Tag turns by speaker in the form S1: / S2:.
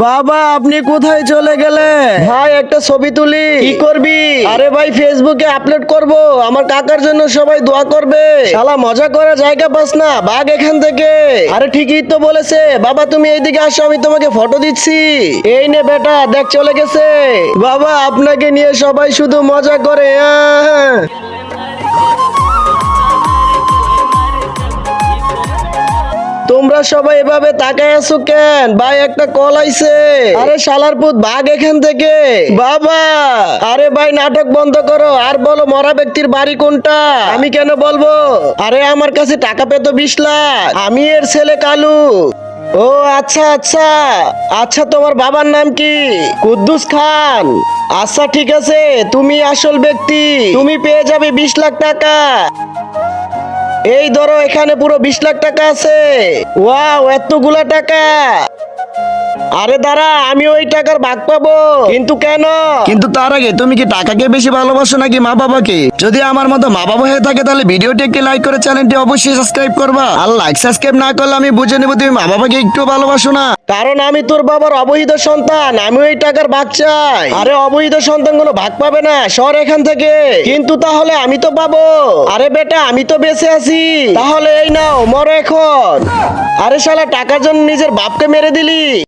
S1: বাবা আপনি কোথায় চলে গেলে? ভাই একটা ছবি তুলি। কি করবি? আরে ভাই ফেসবুকে আপলোড করব, আমার কাকার জন্য সবাই দোয়া করবে। শালা মজা করার জায়গা পাস না, ভাগ এখান থেকে। আরে ঠিকই তো বলেছে বাবা, তুমি এইদিকে আসো, আমি তোমাকে ফটো দিচ্ছি। এই নে বেটা, দেখ চলে গেছে। বাবা আপনাকে নিয়ে সবাই শুধু মজা করে। তোমরা সবাই এভাবে তাকায় আছো কেন? ভাই একটা কল আইছে। আরে শালার পুত ভাগ এখান থেকে। বাবা আরে ভাই নাটক বন্ধ করো, আর বলো মরা ব্যক্তির বাড়ি কোনটা? আমি কেন বলবো? আরে আমার কাছে টাকা পেতো 20 লাখ, আমি এর ছেলে কালু। ও আচ্ছা আচ্ছা আচ্ছা, তোমার বাবার নাম কি? কুদ্দুস খান। আচ্ছা ঠিক আছে, তুমি আসল ব্যক্তি, তুমি পেয়ে যাবে 20 লাখ টাকা। এই ধরো, এখানে পুরো 20 লাখ টাকা আছে। ওয়াও এতগুলা টাকা। আরে দাঁড়া, আমি ওই টাকার ভাগ পাবো। কিন্তু কেন?
S2: কিন্তু তার আগে তুমি কি টাকাকে বেশি ভালোবাসো নাকি মা বাবাকে? যদি আমার মতো মা বাবা হয়ে থাকে তাহলে ভিডিওটি একটি লাইক করে চ্যানেলটি অবশ্যই সাবস্ক্রাইব করবা। আর লাইক সাবস্ক্রাইব না করলে আমি বুঝে নেবো তুমি মা বাবাকে একটু ভালোবাসো না।
S1: কারণ আমি তোর বাবার অবৈধ সন্তান, আমি ওই টাকার ভাগ চাই। আরে অবৈধ সন্তান কোনো ভাগ পাবে না, সর এখান থেকে। কিন্তু তাহলে আমি তো পাবো। আরে বেটা আমি তো বেঁচে আছি, তাহলে এই নাও মরো এখন। আরে শালা টাকার জন্য নিজের বাপকে মেরে দিলি।